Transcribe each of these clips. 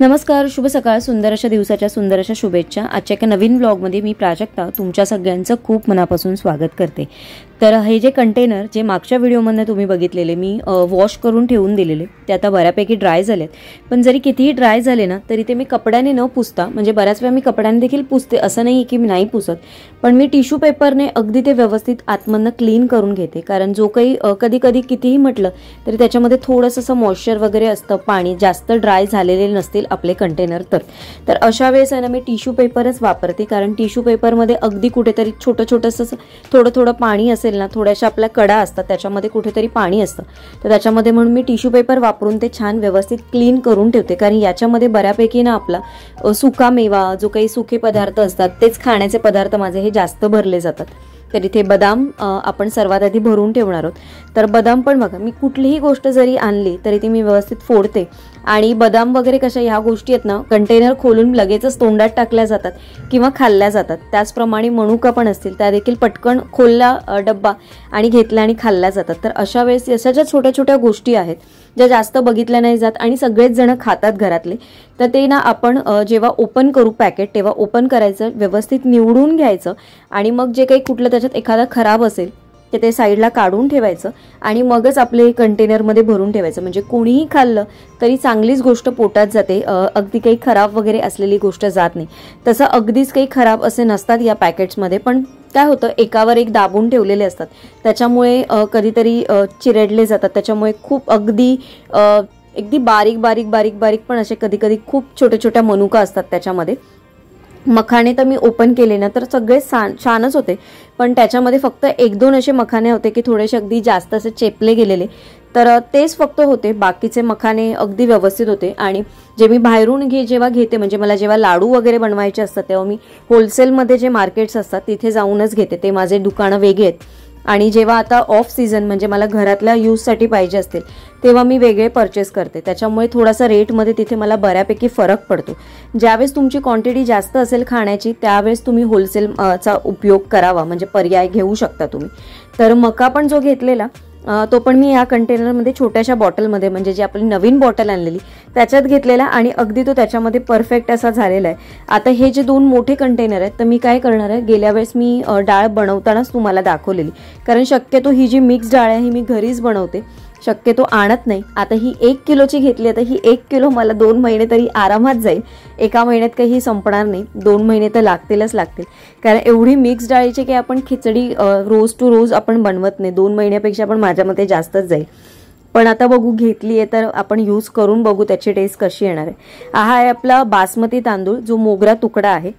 नमस्कार, शुभ सकाळ. सुंदर अशा दिवसाच्या सुंदर अशा शुभेच्छा. आजच्या एका नवीन व्लॉगमध्ये मी प्राजक्ता तुमच्या सगळ्यांचं खूप मनापासून स्वागत करते. तर हे जे कंटेनर जे मागच्या व्हिडिओमध्ये तुम्ही बघितलेले मी वॉश करून ठेवून दिलेले ते आता बऱ्यापैकी ड्राय झालेत. पण जरी कितीही ड्राय झाले ना तरी ते मी कपड्याने न पुसता, म्हणजे बऱ्याच वेळा मी कपड्याने देखील पुसते, असं नाही की मी नाही पुसत, पण मी टिश्यू पेपरने अगदी ते व्यवस्थित आतमधनं क्लीन करून घेते. कारण जो काही कधी कधी कितीही म्हटलं तरी त्याच्यामध्ये थोडंसं असं मॉइश्चर वगैरे असतं, पाणी जास्त ड्राय झालेले नसतील आपले कंटेनर. तर अशा वेळेस आहे ना मी टिश्यू पेपरच वापरते. कारण टिश्यू पेपरमध्ये अगदी कुठेतरी छोटंसं थोडं पाणी असेल ना, थोड्याशा आपल्या कडा असतात त्याच्यामध्ये कुठेतरी पाणी असतं, तर त्याच्यामध्ये म्हणून मी टिश्यू पेपर वापरून ते छान व्यवस्थित क्लीन करून ठेवते. कारण याच्यामध्ये बऱ्यापैकी ना आपला सुका मेवा, जो काही सुके पदार्थ असतात तेच खाण्याचे पदार्थ माझे हे जास्त भरले जातात. तर इथे बदाम आपण सर्वात आधी भरून ठेवणार आहोत. तर बदाम पण बघा, मी कुठलीही गोष्ट जरी आणली तरी ती मी व्यवस्थित फोडते. आणि बदाम वगैरे कशा ह्या गोष्टी आहेत ना, कंटेनर खोलून लगेचच तोंडात टाकल्या जातात किंवा खाल्ल्या जातात. त्याचप्रमाणे मनुका पण असतील, त्या देखील पटकन खोलला डब्बा आणि घेतला आणि खाल्ल्या जातात. तर अशा वेळेस अशा ज्या छोट्या छोट्या गोष्टी आहेत ज्या जास्त बघितल्या नाही जात आणि सगळेच जण खातात घरातले, तर ते ना आपण जेव्हा ओपन करू पॅकेट तेव्हा ओपन करायचं, व्यवस्थित निवडून घ्यायचं आणि मग जे काही कुठलं त्याच्यात एखादा खराब असेल ते साईडला काढून ठेवायचं आणि मगच आपले कंटेनरमध्ये भरून ठेवायचं. म्हणजे कोणीही खाल्लं तरी चांगलीच गोष्ट पोटात जाते, अगदी काही खराब वगैरे असलेली गोष्ट जात नाही. तसं अगदीच काही खराब असे नसतात या पॅकेट्समध्ये, पण काय होतं एकावर एक दाबून ठेवलेले असतात, त्याच्यामुळे कधीतरी चिरडले जातात. त्याच्यामुळे खूप अगदी बारीक पण असे कधी खूप छोट्या मनुका असतात त्याच्यामध्ये. मखाणे तर मी ओपन केले ना तर सगळे छानच होते, पण त्याच्यामध्ये फक्त 1-2 असे मखाने होते की थोडेसे अगदी जास्त असे चेपले गेलेले, तर तेच फक्त होते. बाकीचे मखाने अगदी व्यवस्थित होते. आणि जे मी बाहेरून जेव्हा घेते, म्हणजे मला जेव्हा लाडू वगैरे बनवायचे असतात तेव्हा मी होलसेलमध्ये जे मार्केट्स असतात तिथे जाऊनच घेते. ते माझे दुकानं वेगळे आहेत. आणि जेव्हा आता ऑफ सीझन म्हणजे मला घरातल्या यूजसाठी पाहिजे असतील तेव्हा मी वेगळे परचेस करते. त्याच्यामुळे थोडासा रेटमध्ये तिथे मला बऱ्यापैकी फरक पडतो. ज्यावेळेस तुमची क्वांटिटी जास्त असेल खाण्याची त्यावेळेस तुम्ही होलसेलचा उपयोग करावा, म्हणजे पर्याय घेऊ शकता तुम्ही. तर मका पण जो घेतलेला तो पण मी या कंटेनरमध्ये छोट्याशा बॉटलमध्ये, म्हणजे जी आपली नवीन बॉटल आणलेली त्याच्यात घेतलेला आणि अगदी तो त्याच्यामध्ये परफेक्ट असा झालेला आहे. आता हे जे 2 मोठे कंटेनर आहेत तर मी काय करणार आहे, गेल्या वेळेस मी डाळ बनवतानाच तुम्हाला दाखवलेली, कारण शक्यतो ही जी मिक्स डाळ आहे ही मी घरीच बनवते, शक्यतो आणत नाही. आता ही 1 किलोची घेतली, आता ही 1 किलो मला 2 महिने तरी आरामात जाईल. एका महिन्यात काही संपणार नाही, 2 महिने तर लागतील. कारण एवढी मिक्स डाळीची काही आपण खिचडी रोज टू रोज आपण बनवत नाही. 2 महिन्यापेक्षा पण माझ्या मते जास्तच जाईल. पण आता बघू, घेतली आहे तर आपण यूज करून बघू त्याची टेस्ट कशी येणार आहे. हा आहे आपला बासमती तांदूळ, जो मोगरा तुकडा आहे.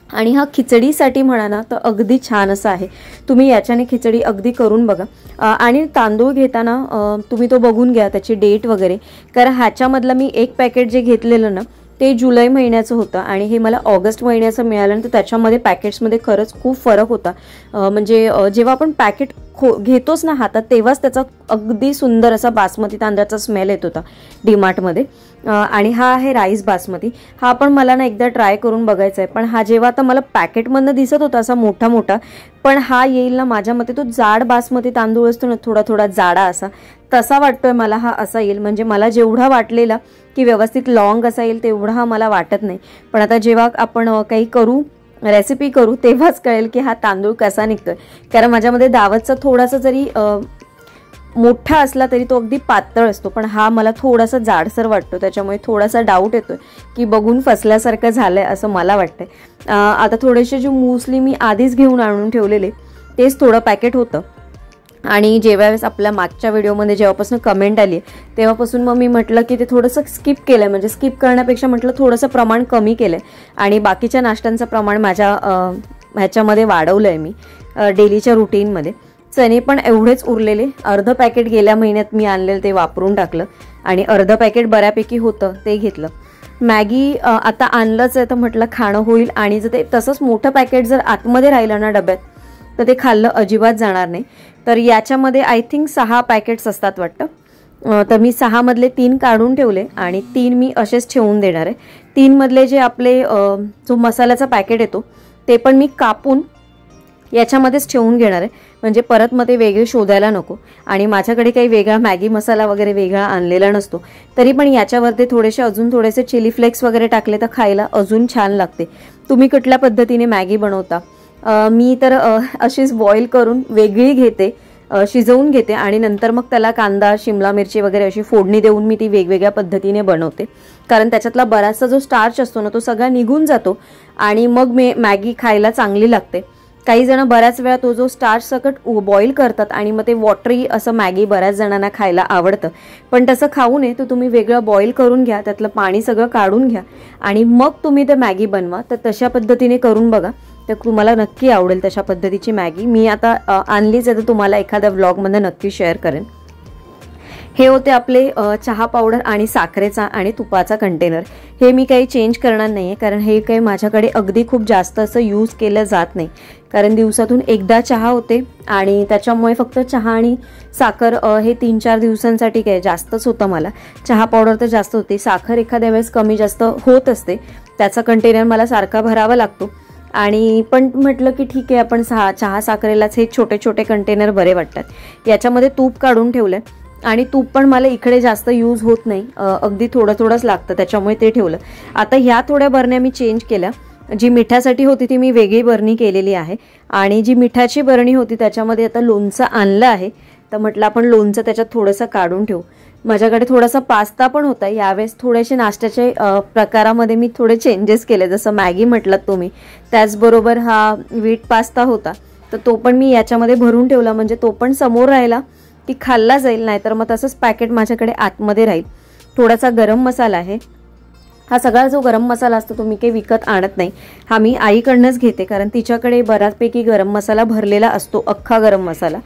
आणि हा खिचडीसाठी म्हणा ना तर अगदी छान असा आहे. तुम्ही याच्याने खिचडी अगदी करून बघा. आणि तांदूळ घेताना तुम्ही तो बघून घ्या त्याची डेट वगैरे, कारण ह्याच्यामधलं मी 1 पॅकेट जे घेतलेलं ना ते जुलै महिन्याचं होतं आणि हे मला ऑगस्ट महिन्याचं मिळालं. तर त्याच्यामध्ये पॅकेट्समध्ये खरंच खूप फरक होता. म्हणजे जेव्हा आपण पॅकेट घेतोच ना हातात तेव्हाच त्याचा अगदी सुंदर असा बासमती तांदळाचा स्मेल येत होता डीमार्टमध्ये. आणि हा आहे राईस बासमती. हा पण मला ना एकदा ट्राय करून बघायचा आहे. पण हा जेव्हा आता मला पॅकेटमधनं दिसत होता असा मोठा, पण हा येईल ना माझ्या मते तो जाड बासमती तांदूळ असतो ना, थोडा जाडा असा, तसा वाटतोय मला हा असा येईल. म्हणजे मला जेवढा वाटलेला की व्यवस्थित लॉंग असा येईल तेवढा हा मला वाटत नाही. पण आता जेव्हा आपण काही रेसिपी करू तेव्हाच कळेल की हा तांदूळ कसा निघतोय. कारण माझ्यामध्ये दावतचा थोडासा जरी मोठा असला तरी तो अगदी पातळ असतो, पण हा मला थोडासा जाडसर वाटतो. त्याच्यामुळे थोडासा डाऊट येतोय की बघून फसल्यासारखं झालंय असं मला वाटतंय. आता थोडेसे जे मूसली मी आधीच घेऊन आणून ठेवलेले तेच थोडं पॅकेट होतं. आणि जेव्हावेळेस आपल्या मागच्या व्हिडिओमध्ये जेव्हापासून कमेंट आली तेव्हापासून मग मी म्हटलं की ते थोडंसं स्किप केलंय, म्हणजे स्किप करण्यापेक्षा म्हटलं थोडंसं प्रमाण कमी केलंय आणि बाकीच्या नाश्त्यांचं प्रमाण माझ्या ह्याच्यामध्ये वाढवलंय मी डेलीच्या रुटीनमध्ये. चणे पण एवढेच उरलेले, अर्ध पॅकेट गेल्या महिन्यात मी आणलेलं ते वापरून टाकलं आणि अर्ध पॅकेट बऱ्यापैकी होतं ते घेतलं. मॅगी आता आणलंच आहे तर म्हटलं खाणं होईल. आणि जर ते तसंच मोठं पॅकेट जर आतमध्ये राहिलं ना डब्यात तर ते खाल्लं अजिबात जाणार नाही. तर याच्यामध्ये आय थिंक 6 पॅकेट्स असतात वाटतं. तर मी 6 मधले 3 काढून ठेवले आणि 3 मी असेच ठेवून देणार आहे. 3 मधले जे आपले जो मसाल्याचा पॅकेट येतो ते पण मी कापून याच्यामध्येच ठेवून घेणार आहे, म्हणजे परत मग ते वेगळे शोधायला नको. आणि माझ्याकडे काही वेगळा मॅगी मसाला वगैरे वेगळा आणलेला नसतो, तरी पण याच्यावरती अजून थोडेसे चिली फ्लेक्स वगैरे टाकले तर खायला अजून छान लागते. तुम्ही कुठल्या पद्धतीने मॅगी बनवता? मी तर अशीच बॉईल करून वेगळी घेते, शिजवून घेते आणि नंतर मग त्याला कांदा, शिमला मिरची वगैरे अशी फोडणी देऊन मी ती वेगवेगळ्या पद्धतीने बनवते. कारण त्याच्यातला बराचसा जो स्टार्च असतो ना तो सगळा निघून जातो आणि मग मॅगी खायला चांगली लागते. काही जण बऱ्याच वेळा तो जो स्टार्च सकट बॉईल करतात आणि मग ते वॉटरी असं मॅगी बऱ्याच जणांना खायला आवडतं, पण तसं खाऊ नये. तर तुम्ही वेगळं बॉईल करून घ्या, त्यातलं पाणी सगळं काढून घ्या आणि मग तुम्ही ते मॅगी बनवा. तर तशा पद्धतीने करून बघा, तर तुम्हाला नक्की आवडेल तशा पद्धतीची मॅगी. मी आता आणलीच आहे, तर तुम्हाला एखाद्या व्लॉगमध्ये नक्की शेअर करेन. हे होते आपले चहा पावडर आणि साखरेचा आणि तुपाचा कंटेनर. हे मी काही चेंज करणार नाही आहे, कारण हे काही माझ्याकडे अगदी खूप जास्त असं यूज केलं जात नाही. कारण दिवसातून एकदा चहा होते आणि त्याच्यामुळे फक्त चहा आणि साखर हे 3-4 दिवसांसाठी काय जास्तच होतं मला. चहा पावडर तर जास्त होते, साखर एखाद्या वेळेस कमी जास्त होत असते, त्याचा कंटेनर मला सारखा भरावा लागतो. आणि पण म्हटलं की ठीक आहे, आपण चहा साखरेलाच हे छोटे छोटे कंटेनर बरे वाटतात. याच्यामध्ये तूप काढून ठेवलंय आणि तूप पण मला इकडे जास्त यूज होत नाही, अगदी थोडंच लागतं, त्याच्यामुळे ते ठेवलं. आता ह्या थोड्या बरण्या मी चेंज केल्या. जी मिठासाठी होती ती मी वेगळी बरणी केलेली आहे आणि जी मिठाची बरणी होती त्याच्यामध्ये आता लोणचं आणलं आहे. तर म्हटलं आपण लोणचं त्याच्यात थोडंसं काढून ठेवू. माझ्याकडे थोडासा पास्ता पण होता. यावेळेस थोडेसे नाश्त्याचे प्रकारामध्ये मी थोडे चेंजेस केले, जसं मॅगी म्हटलात तुम्ही, त्याचबरोबर हा व्हीट पास्ता होता, तर तो पण मी याच्यामध्ये भरून ठेवला, म्हणजे तो पण समोर राहिला की खाल्ला जाईल, नाहीतर मग तसंच पॅकेट माझ्याकडे आतमध्ये राहील. थोडासा गरम मसाला आहे. हा सगळा जो गरम मसाला असतो तो मी काही विकत आणत नाही, हा मी आईकडनंच घेते, कारण तिच्याकडे बऱ्याचपैकी गरम मसाला भरलेला असतो, अख्खा गरम मसाला,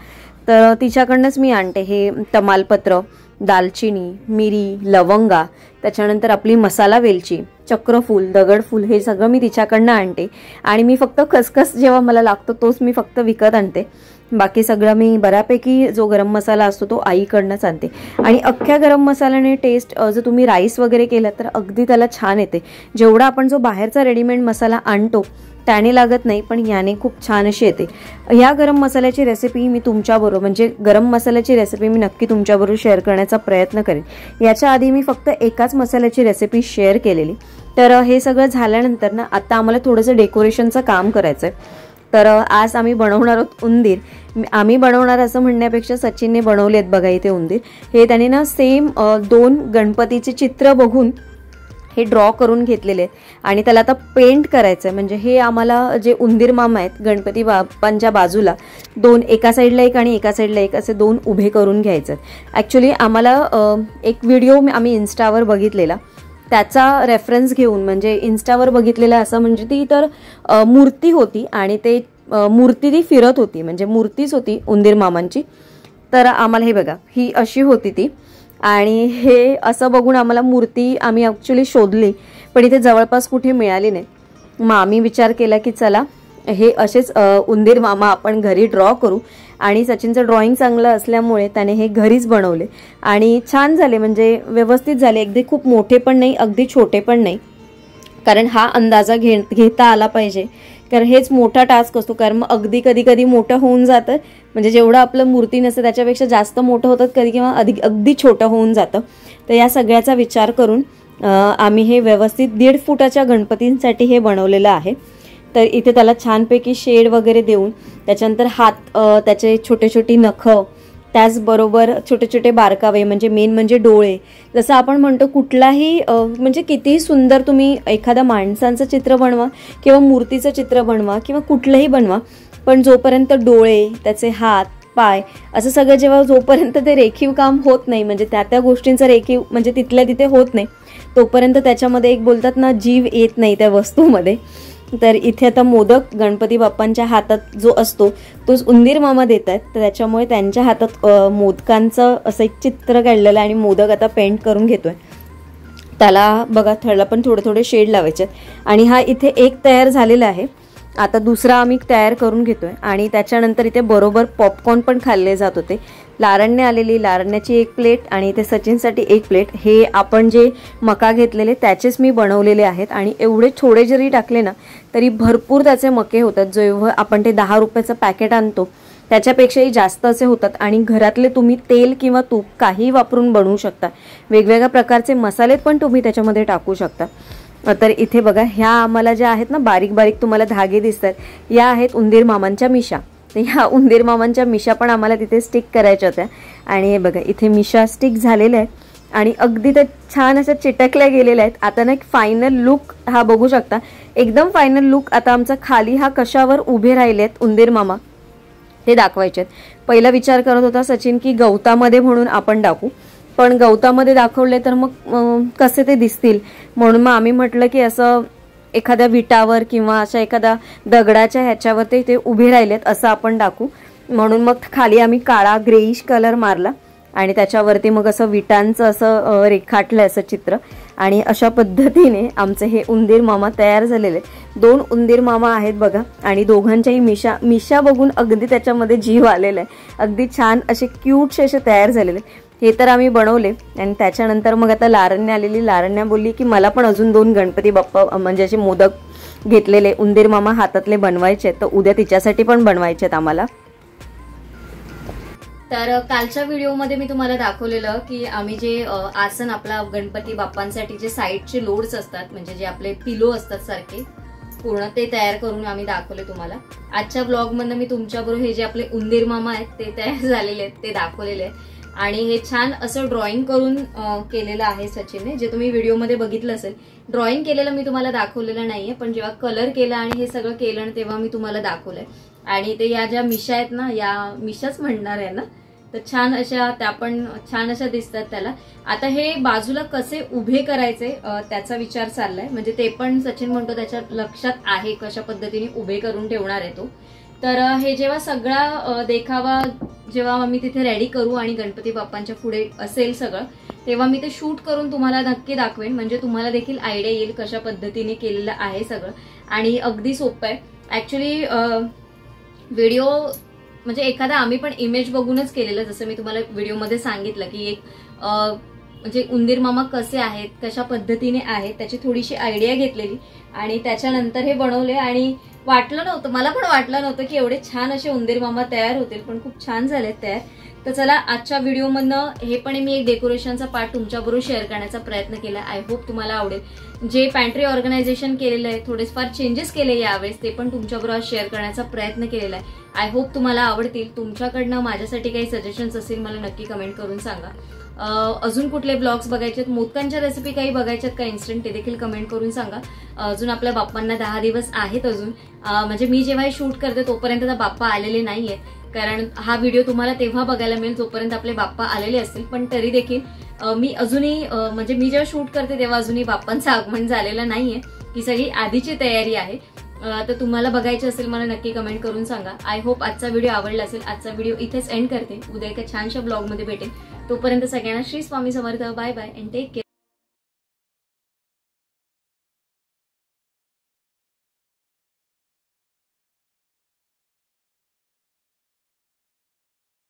तर तिच्याकडनंच मी आणते. हे तमालपत्र, दालचिनी, मिरी, लवंगा, त्याच्यानंतर आपली मसाला वेलची, चक्रफूल, दगडफूल, हे सगळं मी तिच्याकडनं आणते. आणि मी फक्त खसखस जेव्हा मला लागतो तोच मी फक्त विकत आणते. बाकी सगळं मी बऱ्यापैकी जो गरम मसाला असतो तो आईकडनंच आणते. आणि अख्ख्या गरम मसाल्याने टेस्ट जर तुम्ही राईस वगैरे केलं तर अगदी त्याला छान येते. जेवढा आपण जो बाहेरचा रेडीमेड मसाला आणतो त्याने लागत नाही, पण याने खूप छान अशी येते. ह्या गरम मसाल्याची रेसिपी मी तुमच्याबरोबर, म्हणजे गरम मसाल्याची रेसिपी मी नक्की तुमच्याबरोबर शेअर करण्याचा प्रयत्न करेन. याच्या आधी मी फक्त एकाच मसाल्याची रेसिपी शेअर केलेली. तर हे सगळं झाल्यानंतर ना आता आम्हाला थोडंसं डेकोरेशनचं काम करायचं आहे. तर आज आम्ही बनवणार आहोत उंदीर. आम्ही बनवणार असं म्हणण्यापेक्षा सचिनने बनवलेत बघा इथे उंदीर. हे त्याने ना सेम 2 गणपतीचे चित्र बघून हे ड्रॉ करून घेतलेले आहेत आणि त्याला आता पेंट करायचं आहे. म्हणजे हे आम्हाला जे उंदीर मामा आहेत गणपती बाप्पांच्या बाजूला 2, एका साईडला एक आणि एका साईडला एक, असे 2 उभे करून घ्यायचे आहेत. ॲक्च्युली आम्हाला एक व्हिडिओ आम्ही इन्स्टावर बघितलेला, त्याचा रेफरन्स घेऊन, म्हणजे इन्स्टावर बघितलेला असं, म्हणजे ती तर मूर्ती होती आणि ते मूर्ती ती फिरत होती, म्हणजे मूर्तीच होती उंदीर मामांची. तर आम्हाला हे बघा ही अशी होती ती, आणि हे असं बघून आम्हाला मूर्ती आम्ही ॲक्च्युली शोधली, पण इथे जवळपास कुठे मिळाली नाही. मग आम्ही विचार केला की चला हे असेच उंदीर मामा आपण घरी ड्रॉ करू. आणि सचिनचं ड्रॉइंग चांगलं असल्यामुळे त्याने हे घरीच बनवले आणि छान झाले, म्हणजे व्यवस्थित झाले. अगदी खूप मोठे पण नाही, अगदी छोटे पण नाही, कारण हा अंदाजा घेता आला पाहिजे, कारण हेच मोठा टास्क असतो. कारण मग अगदी कधी कधी मोठं होऊन जातं, म्हणजे जेवढं आपलं मूर्ती नसतं त्याच्यापेक्षा जास्त मोठं होतं कधी, किंवा अगदी छोटं होऊन जातं. तर या सगळ्याचा विचार करून आम्ही हे व्यवस्थित 1.5 फुटाच्या गणपतींसाठी हे बनवलेलं आहे. तर इथे त्याला छानपैकी शेड वगैरे देऊन, त्याच्यानंतर हात, त्याचे छोटे छोटी नखं, त्याचबरोबर छोटे छोटे बारकावे, म्हणजे मेन म्हणजे डोळे. जसं आपण म्हणतो कुठलाही म्हणजे कितीही सुंदर तुम्ही एखाद्या माणसांचं चित्र बनवा किंवा मूर्तीचं चित्र बनवा किंवा कुठलंही बनवा, पण जोपर्यंत डोळे, त्याचे हात, पाय, असं सगळं जेव्हा जोपर्यंत ते रेखीव काम होत नाही, म्हणजे त्या गोष्टींचं रेखीव म्हणजे तिथल्या तिथे होत नाही, तोपर्यंत त्याच्यामध्ये एक बोलतात ना जीव येत नाही त्या वस्तूमध्ये. तर इथे आता मोदक गणपती बाप्पांच्या हातात जो असतो तोच उंदीर मामा देत आहेत, तर त्याच्यामुळे त्यांच्या हातात मोदकांचं असं एक चित्र काढलेलं आहे आणि मोदक आता पेंट करून घेतोय. त्याला बघा थळला पण थोडे थोडे शेड लावायचे. आणि हा इथे एक तयार झालेला आहे. आता दुसरा आम्ही तयार करून घेतोय आणि त्याच्यानंतर इथे बरोबर पॉपकॉर्न पण खाल्ले जात होते. लारण्य आलेली, लारण्याची 1 प्लेट आणि इथे सचिनसाठी 1 प्लेट. हे आपण जे मका घेतलेले त्याचेच मी बनवलेले आहेत आणि एवढे थोडे जरी टाकले ना तरी भरपूर त्याचे मके होतात. जेव्हा आपण ते 10 रुपयाचं पॅकेट आणतो त्याच्यापेक्षाही जास्त असे होतात आणि घरातले तुम्ही तेल किंवा तूप काही वापरून बनवू शकता. वेगवेगळ्या प्रकारचे मसाले पण तुम्ही त्याच्यामध्ये टाकू शकता. तर इथे बघा, ह्या आम्हाला ज्या आहेत ना बारीक बारीक तुम्हाला धागे दिसतात, या आहेत उंदीर मामांच्या मिशा. तर ह्या उंदीर मामांच्या मिशा पण आम्हाला तिथे स्टिक करायच्या होत्या आणि हे बघा इथे मिशा स्टिक झालेल्या आहेत आणि अगदी त्या छान अशा चिटकल्या गेलेल्या आहेत. आता ना एक फायनल लुक हा बघू शकता, एकदम फायनल लुक. आता आमचा खाली हा कशावर उभे राहिले आहेत उंदीर मामा ते दाखवायचे आहेत. पहिला विचार करत होता सचिन की गवतामध्ये म्हणून आपण टाकू, पण गवतामध्ये दाखवले तर मग कसे ते दिसतील, म्हणून मग आम्ही म्हटलं की असं एखाद्या विटावर किंवा अशा एखाद्या दगडाच्या ह्याच्यावर ते उभे राहिलेत असं आपण टाकू. म्हणून मग खाली आम्ही काळा ग्रेइश कलर मारला आणि त्याच्यावरती मग असं विटांचं असं रेखाटलं असं चित्र आणि अशा पद्धतीने आमचे हे उंदीर मामा तयार झालेले. 2 उंदीर मामा आहेत बघा आणि दोघांच्याही मिशा बघून अगदी त्याच्यामध्ये जीव आलेला आहे. अगदी छान असे क्यूटसे असे तयार झालेले. हे तर आम्ही बनवले आणि त्याच्यानंतर मग आता लारण्य आलेली. लारण्य बोलली की मला पण अजून 2 गणपती बाप्पा म्हणजे असे मोदक घेतलेले उंदीर मामा हातातले बनवायचे आहेत, तर उद्या तिच्यासाठी पण बनवायचे आहेत आम्हाला. तर कालच्या व्हिडिओमध्ये मी तुम्हाला दाखवलेलं की आम्ही जे आसन आपला गणपती बाप्पांसाठी जे साईडचे लोड्स असतात म्हणजे जे आपले पिलो असतात सारखे पूर्ण ते तयार करून आम्ही दाखवले तुम्हाला. आजच्या ब्लॉगमधनं मी तुमच्याबरोबर हे जे आपले उंदीर मामा आहेत ते तयार झालेले आहेत ते दाखवलेले आहेत आणि हे छान असं ड्रॉइंग करून केलेलं आहे सचिनने, जे तुम्ही व्हिडिओमध्ये बघितलं असेल. ड्रॉइंग केलेलं मी तुम्हाला दाखवलेलं नाहीये, पण जेव्हा कलर केला आणि हे सगळं केलं ना तेव्हा मी तुम्हाला दाखवलंय. आणि ते या ज्या मिशा आहेत ना, या मिशाच म्हणणार आहे ना, तर छान अशा त्या पण छान अशा दिसतात त्याला. आता हे बाजूला कसे उभे करायचे त्याचा विचार चाललाय, म्हणजे ते पण सचिन म्हणतो त्याच्या लक्षात आहे कशा पद्धतीने उभे करून ठेवणार आहे तो. तर हे जेव्हा सगळा देखावा जेव्हा आम्ही तिथे रेडी करू आणि गणपती बाप्पांच्या पुढे असेल सगळं, तेव्हा मी ते शूट करून तुम्हाला नक्की दाखवेन, म्हणजे तुम्हाला देखील आयडिया येईल कशा पद्धतीने केलेलं आहे सगळं. आणि अगदी सोपं आहे ऍक्च्युली. व्हिडिओ म्हणजे एखादा आम्ही पण इमेज बघूनच केलेलं, जसं मी तुम्हाला व्हिडिओमध्ये सांगितलं की एक म्हणजे उंदीर मामा कसे आहेत कशा पद्धतीने आहेत त्याची थोडीशी आयडिया घेतलेली आणि त्याच्यानंतर हे बनवले. आणि वाटलं नव्हतं, मला पण वाटलं नव्हतं की एवढे छान असे उंदीर मामा तयार होतील, पण खूप छान झालेत तयार. तर चला, आजच्या व्हिडिओमधनं हे पण मी एक डेकोरेशनचा पार्ट तुमच्याबरोबर शेअर करण्याचा प्रयत्न केला. आय होप तुम्हाला आवडेल. जे पॅन्ट्री ऑर्गनायझेशन केलेलं आहे, थोडेफार चेंजेस केले यावेळेस, ते पण तुमच्याबरोबर शेअर करण्याचा प्रयत्न केलेला आहे. आय होप तुम्हाला आवडतील. तुमच्याकडनं माझ्यासाठी काही सजेशन्स असतील मला नक्की कमेंट करून सांगा. अजून कुठले ब्लॉग्स बघायचे, मोदकांच्या रेसिपी काही बघायच्यात का इन्स्टंट, ते देखील कमेंट करून सांगा. अजून आपल्या बाप्पांना 10 दिवस आहेत अजून. म्हणजे मी जेव्हा हे शूट करते तोपर्यंत बाप्पा आलेले नाहीये, कारण हा व्हिडिओ तुम्हाला तेव्हा बघायला मिळेल जोपर्यंत आपले बाप्पा आलेले असतील. पण तरी देखील मी अजूनही म्हणजे मी जेव्हा शूट करते तेव्हा अजूनही बाप्पांचं आगमन झालेलं नाहीये, ही सगळी आधीची तयारी आहे. तर तुम्हाला बघायचे असेल मला नक्की कमेंट करून सांगा. आय होप आजचा व्हिडिओ आवडला असेल. आजचा व्हिडिओ इथेच एंड करते. उद्या एका छानशा ब्लॉगमध्ये भेटेन. तोपर्यंत सगळ्यांना Shri Swami Samarth. Bye bye and take care.